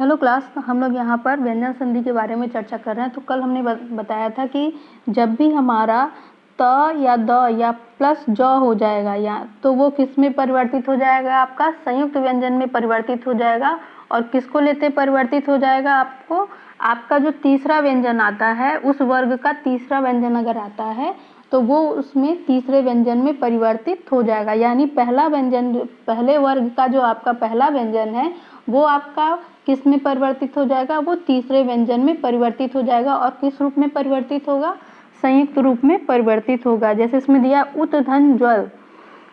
Hello class, हम लोग यहाँ पर व्यंजन संधि के बारे में चर्चा कर रहे हैं। तो कल हमने बताया था कि जब भी हमारा त या द या प्लस ज हो जाएगा या तो वो किस में परिवर्तित हो जाएगा, आपका संयुक्त व्यंजन में परिवर्तित हो जाएगा। और किसको लेते परिवर्तित हो जाएगा, आपको आपका जो तीसरा व्यंजन आता है उस वर्ग का तीसरा व्यंजन अगर आता है तो वो उसमें तीसरे व्यंजन में परिवर्तित हो जाएगा। यानी पहला व्यंजन, पहले वर्ग का जो आपका पहला व्यंजन है वो आपका किस में परिवर्तित हो जाएगा, वो तीसरे व्यंजन में परिवर्तित हो जाएगा। और किस रूप में परिवर्तित होगा, संयुक्त रूप में परिवर्तित होगा। जैसे इसमें दिया उत धन ज्वल,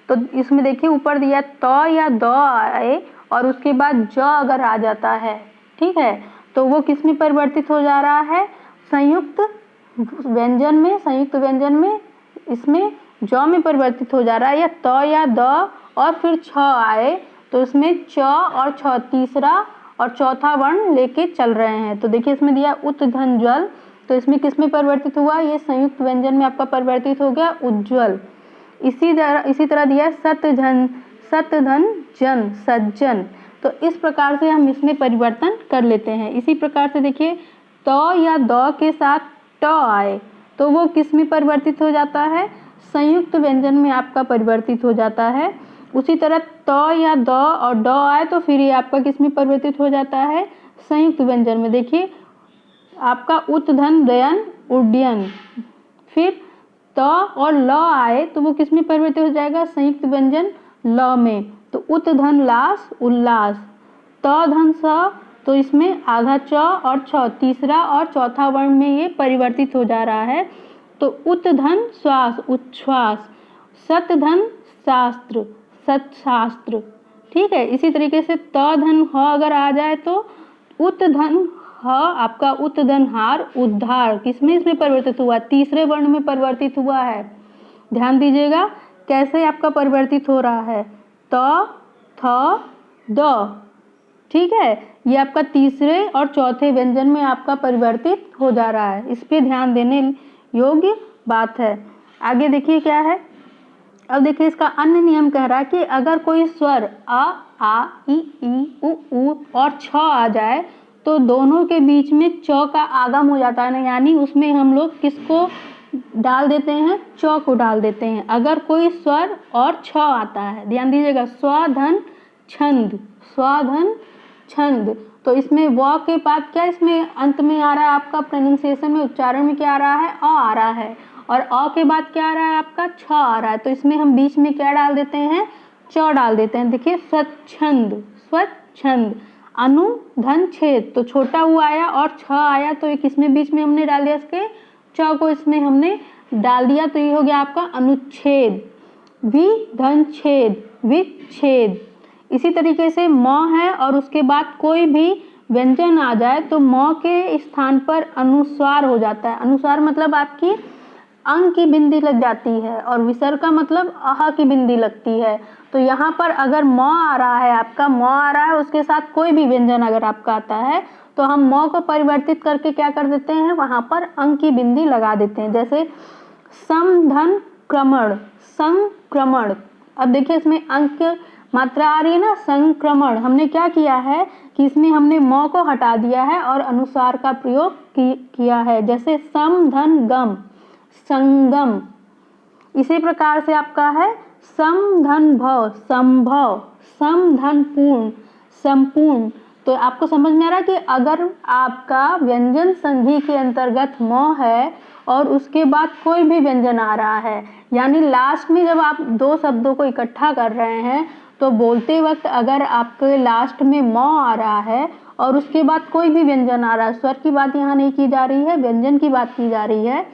तो इसमें देखिए ऊपर दिया त या द आए और उसके बाद ज अगर आ जाता है, ठीक है, तो वो किस में परिवर्तित हो जा रहा है, संयुक्त व्यंजन में। संयुक्त व्यंजन में इसमें ज में परिवर्तित हो जा रहा है। या त या द और फिर छ आए तो इसमें च और छ तीसरा और चौथा वर्ण लेके चल रहे हैं। तो देखिए इसमें दिया उत धन ज्वल, तो इसमें किस में परिवर्तित हुआ, ये संयुक्त व्यंजन में आपका परिवर्तित हो गया उज्ज्वल। इसी तरह दिया सत धन जन सज्जन। तो इस प्रकार से हम इसमें परिवर्तन कर लेते हैं। इसी प्रकार से देखिए त या द के साथ ट आए तो वो किस में परिवर्तित हो जाता है, संयुक्त व्यंजन में आपका परिवर्तित हो जाता है। उसी तरह त या द और ड आए तो फिर ये आपका किस में परिवर्तित हो जाता है, संयुक्त व्यंजन में। देखिए आपका उत धन दयन उड्डयन। फिर त और ल आए तो वो किस में परिवर्तित हो जाएगा, संयुक्त व्यंजन ल में। तो उत धन लास उल्लास। त धन स तो इसमें आधा च और छ तीसरा और चौथा वर्ण में ये परिवर्तित हो जा रहा है। तो उत धन श्वास उच्छ्वास। सत धन शास्त्र सत्शास्त्र, ठीक है। इसी तरीके से त धन ह अगर आ जाए तो उत धन ह आपका उत धन हार उद्धार किसमें इसमें परिवर्तित हुआ, तीसरे वर्ण में परिवर्तित हुआ है। ध्यान दीजिएगा कैसे आपका परिवर्तित हो रहा है, त थ द, ठीक है। ये आपका तीसरे और चौथे व्यंजन में आपका परिवर्तित हो जा रहा है। इस पे ध्यान देने योग्य बात है। आगे देखिए क्या है। अब देखिए इसका अन्य नियम कह रहा है कि अगर कोई स्वर अ आ इ उ और छ आ जाए तो दोनों के बीच में च का आगम हो जाता है ना, यानी उसमें हम लोग किसको डाल देते हैं, च को डाल देते हैं। अगर कोई स्वर और छ आता है, ध्यान दीजिएगा, स्वधन छंद, स्वधन छंद, तो इसमें व के बाद क्या इसमें अंत में आ रहा है आपका प्रोनाउंसिएशन में, उच्चारण में क्या आ रहा है, अ आ रहा है। और अ के बाद क्या आ रहा है आपका, छ आ रहा है। तो इसमें हम बीच में क्या डाल देते हैं, च डाल देते हैं। देखिए स्वच्छंद, स्वच्छंद। अनु धन छेद, तो छोटा उ आया और छ आया तो एक इसमें बीच में हमने डाल दिया, इसके च को इसमें हमने डाल दिया, तो ये हो गया आपका अनुच्छेद। वि धन छेद विच्छेद। इसी तरीके से म है और उसके बाद कोई भी व्यंजन आ जाए तो म के स्थान पर अनुस्वार हो जाता है। अनुस्वार मतलब आपकी अंग की बिंदी लग जाती है और विसर्ग का मतलब अह की बिंदी लगती है। तो यहाँ पर अगर म आ रहा है, आपका म आ रहा है, उसके साथ कोई भी व्यंजन अगर आपका आता है तो हम म को परिवर्तित करके क्या कर देते हैं, वहाँ पर अंग की बिंदी लगा देते हैं। जैसे समधन क्रमण, संक्रमण। अब देखिए इसमें अंक मात्रा आ रही है ना, संक्रमण। हमने क्या किया है कि इसमें हमने म को हटा दिया है और अनुसार का प्रयोग किया है। जैसे सम धन गम, संगम। इसी प्रकार से आपका है सम धन भव, संभव। सम धन पूर्ण, संपूर्ण। तो आपको समझ में आ रहा है कि अगर आपका व्यंजन संधि के अंतर्गत म है और उसके बाद कोई भी व्यंजन आ रहा है, यानी लास्ट में जब आप दो शब्दों को इकट्ठा कर रहे हैं तो बोलते वक्त अगर आपके लास्ट में म आ रहा है और उसके बाद कोई भी व्यंजन आ रहा है, स्वर की बात यहाँ नहीं की जा रही है, व्यंजन की बात की जा रही है,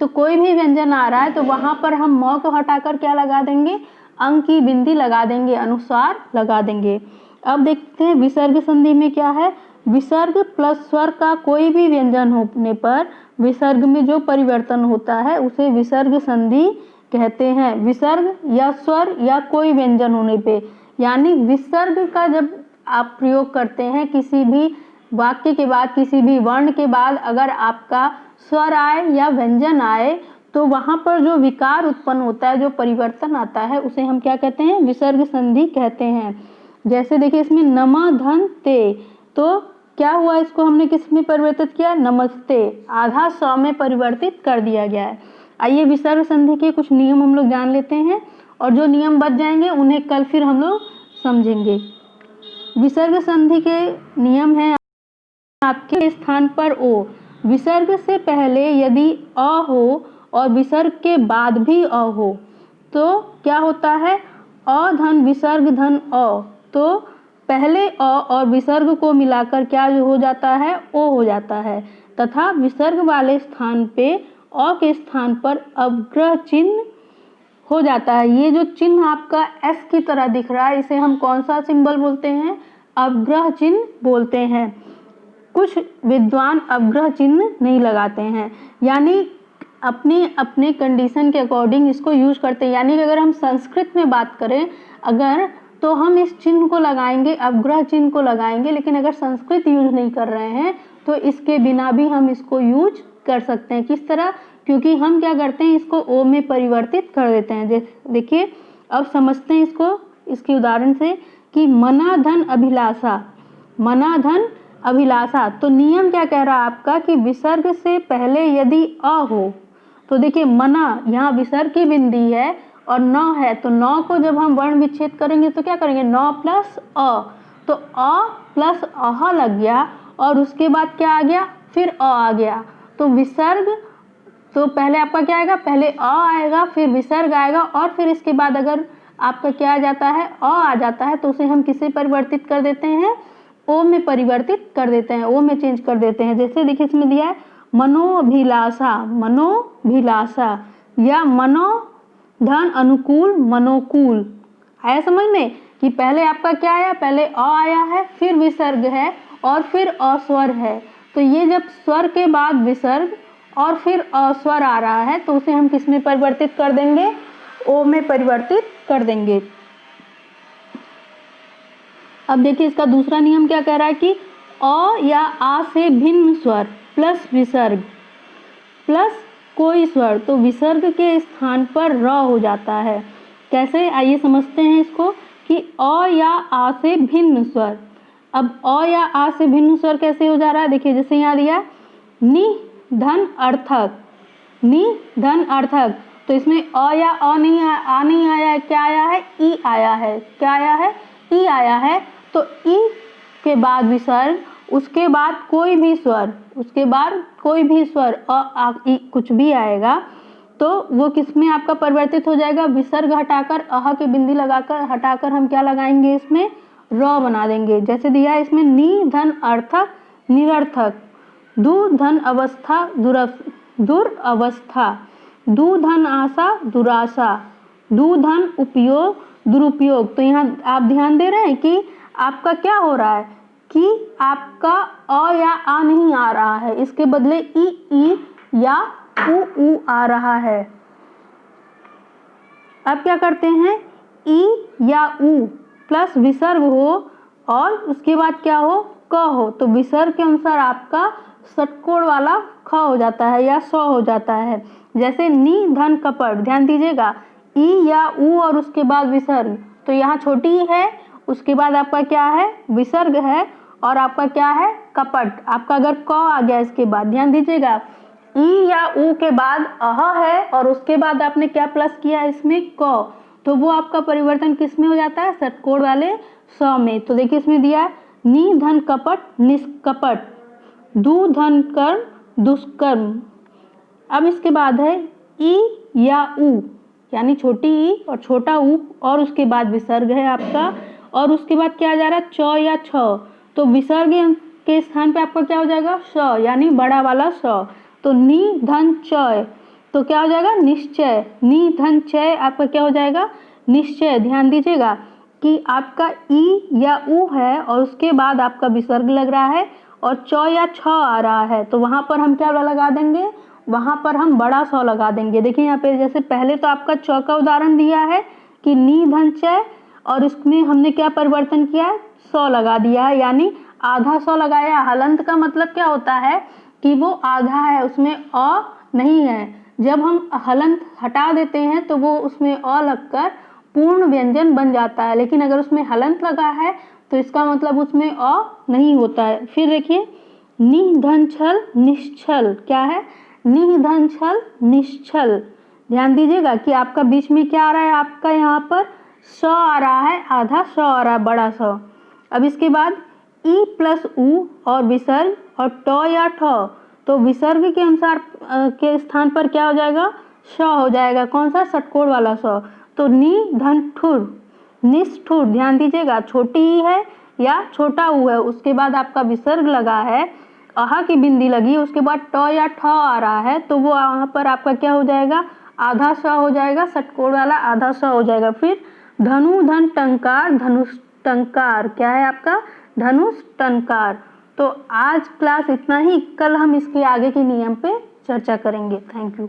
तो कोई भी व्यंजन आ रहा है तो वहाँ पर हम म को हटाकर क्या लगा देंगे, अंग की बिंदी लगा देंगे, अनुस्वार लगा देंगे। अब देखते हैं विसर्ग संधि में क्या है। विसर्ग प्लस स्वर का कोई भी व्यंजन होने पर विसर्ग में जो परिवर्तन होता है उसे विसर्ग संधि कहते हैं। विसर्ग या स्वर या कोई व्यंजन होने पे, यानी विसर्ग का जब आप प्रयोग करते हैं किसी भी वाक्य के बाद, किसी भी वर्ण के बाद अगर आपका स्वर आए या व्यंजन आए तो वहाँ पर जो विकार उत्पन्न होता है, जो परिवर्तन आता है, उसे हम क्या कहते हैं, विसर्ग संधि कहते हैं। जैसे देखिए इसमें नमा धन ते, तो क्या हुआ, इसको हमने किस में परिवर्तित किया, नमस्ते, आधा स में परिवर्तित कर दिया गया है। आइए विसर्ग संधि के कुछ नियम हम लोग जान लेते हैं और जो नियम बच जाएंगे उन्हें कल फिर हम लोग समझेंगे। विसर्ग संधि के नियम हैं, आपके स्थान पर ओ, विसर्ग से पहले यदि अ हो और विसर्ग के बाद भी अ हो तो क्या होता है, अ धन विसर्ग धन अ, तो पहले अ और विसर्ग को मिलाकर क्या हो जाता है, ओ हो जाता है, तथा विसर्ग वाले स्थान पे अ के स्थान पर अवग्रह चिन्ह हो जाता है। ये जो चिन्ह आपका एस की तरह दिख रहा है, इसे हम कौन सा सिंबल बोलते हैं, अवग्रह चिन्ह बोलते हैं। कुछ विद्वान अवग्रह चिन्ह नहीं लगाते हैं, यानी अपने अपने कंडीशन के अकॉर्डिंग इसको यूज करते हैं। यानी कि अगर हम संस्कृत में बात करें अगर, तो हम इस चिन्ह को लगाएंगे, अवग्रह चिन्ह को लगाएंगे, लेकिन अगर संस्कृत यूज नहीं कर रहे हैं तो इसके बिना भी हम इसको यूज कर सकते हैं। किस तरह, क्योंकि हम क्या करते हैं, इसको ओ में परिवर्तित कर देते हैं। देखिए अब समझते हैं इसको, इसके उदाहरण से कि मना धन अभिलाषा, मना धन अभिलाषा, तो नियम क्या कह रहा है आपका कि विसर्ग से पहले यदि अ हो, तो देखिए मना यहाँ विसर्ग की बिंदी है और न है, तो न को जब हम वर्ण विच्छेद करेंगे तो क्या करेंगे, न प्लस अ, तो अ प्लस अह लग गया और उसके बाद क्या आ गया, फिर अ आ गया, तो विसर्ग, तो पहले आपका क्या आएगा, पहले अ आएगा फिर विसर्ग आएगा और फिर इसके बाद अगर आपका क्या आ जाता है, अ आ जाता है, तो उसे हम किसे परिवर्तित कर देते हैं, ओ में परिवर्तित कर देते हैं, ओ में चेंज कर देते हैं। जैसे देखिए इसमें दिया है मनोभिलाषा, मनोभिलाषा, या मनो धन अनुकूल मनोकूल। आया समझ में कि पहले आपका क्या आया, पहले अ आया है फिर विसर्ग है और फिर अस्वर है, तो ये जब स्वर के बाद विसर्ग और फिर अस्वर आ रहा है तो उसे हम किस में परिवर्तित कर देंगे, ओ में परिवर्तित कर देंगे। अब देखिए इसका दूसरा नियम क्या कह रहा है कि अ या आ से भिन्न स्वर प्लस विसर्ग प्लस कोई स्वर, तो विसर्ग के स्थान पर र हो जाता है। कैसे, आइए समझते हैं इसको कि अ या आ से भिन्न स्वर। अब अ या आ से भिन्न स्वर कैसे हो जा रहा है, देखिए जैसे यहाँ दिया नि धन अर्थक, नि धन अर्थक, तो इसमें अ या आ नहीं आया है, क्या आया है, ई आया है, क्या आया है, ई आया है, तो ई के बाद विसर्ग, उसके बाद कोई भी स्वर, उसके बाद कोई भी स्वर अ आ ई कुछ भी आएगा तो वो किस में आपका परिवर्तित हो जाएगा, विसर्ग हटाकर अह की बिंदी लगाकर हटाकर हम क्या लगाएंगे, इसमें र बना देंगे। जैसे दिया है इसमें नि धन अर्थक निरर्थक, दु धन अवस्था दुरअवस्था, दु धन आशा दुराशा, दु धन उपयोग दुरुपयोग। तो यहाँ आप ध्यान दे रहे हैं कि आपका क्या हो रहा है कि आपका अ या आ नहीं आ रहा है, इसके बदले ई या उ आ रहा है। अब क्या करते हैं, ई या उ प्लस विसर्ग हो और उसके बाद क्या हो, क हो, तो विसर्ग के अनुसार आपका षटकोण वाला ख हो जाता है या स हो जाता है। जैसे नि धन कपट, ध्यान दीजिएगा, ई या उ और उसके बाद विसर्ग, तो यहाँ छोटी ई है, उसके बाद आपका क्या है, विसर्ग है और आपका क्या है, कपट, आपका अगर क आ गया इसके बाद, ध्यान दीजिएगा ई या उ के बाद अह है और उसके बाद आपने क्या प्लस किया इसमें, क, तो वो आपका परिवर्तन किस में हो जाता है, षटकोण वाले स में। तो देखिए इसमें दिया है नि धन कपट निष्कपट, दु धन कर्म दुष्कर्म। अब इसके बाद है ई या उ, यानी छोटी ई और छोटा उ और उसके बाद विसर्ग है आपका और उसके बाद क्या आ जा रहा है, च या छ, तो विसर्ग के स्थान पे आपका क्या हो जाएगा, स, यानी बड़ा वाला स, तो नि धन चय, तो क्या हो जाएगा, निश्चय, नि धन चय आपका क्या हो जाएगा, निश्चय। ध्यान दीजिएगा कि आपका ई या उ है और उसके बाद आपका विसर्ग लग रहा है और च या छ आ रहा है, तो वहाँ पर हम क्या लगा देंगे, वहाँ पर हम बड़ा स लगा देंगे। देखिए यहाँ पे जैसे पहले तो आपका च का उदाहरण दिया है कि नि धन चय और इसमें हमने क्या परिवर्तन किया है, स लगा दिया है, यानी आधा स लगाया। हलंत का मतलब क्या होता है कि वो आधा है, उसमें अ नहीं है। जब हम हलंत हटा देते हैं तो वो उसमें अ लगकर पूर्ण व्यंजन बन जाता है, लेकिन अगर उसमें हलंत लगा है तो इसका मतलब उसमें अ नहीं होता है। फिर देखिए नि धन छल निश्छल, क्या है? नि धन छल निश्छल। ध्यान दीजिएगा कि आपका बीच में क्या आ रहा है, आपका यहाँ पर स आ रहा है, आधा स आ रहा है, बड़ा स। अब इसके बाद ई प्लस उ और विसर्ग और ट या ठ, तो विसर्ग के अनुसार के स्थान पर क्या हो जाएगा? श हो जाएगा। कौन सा? षटकोण वाला स। तो नि धन ठुर निष्ठुर। ध्यान दीजिएगा छोटी ई है या छोटा ऊ है, उसके बाद आपका विसर्ग लगा है, अहा की बिंदी लगी, उसके बाद ट या ठ आ रहा है, तो वो यहाँ पर आपका क्या हो जाएगा? आधा स हो जाएगा, षटकोण वाला आधा स हो जाएगा। फिर धनु धन टंकार धनुष टंकार, क्या है आपका? धनुष टंकार। तो आज क्लास इतना ही, कल हम इसके आगे के नियम पे चर्चा करेंगे। Thank you.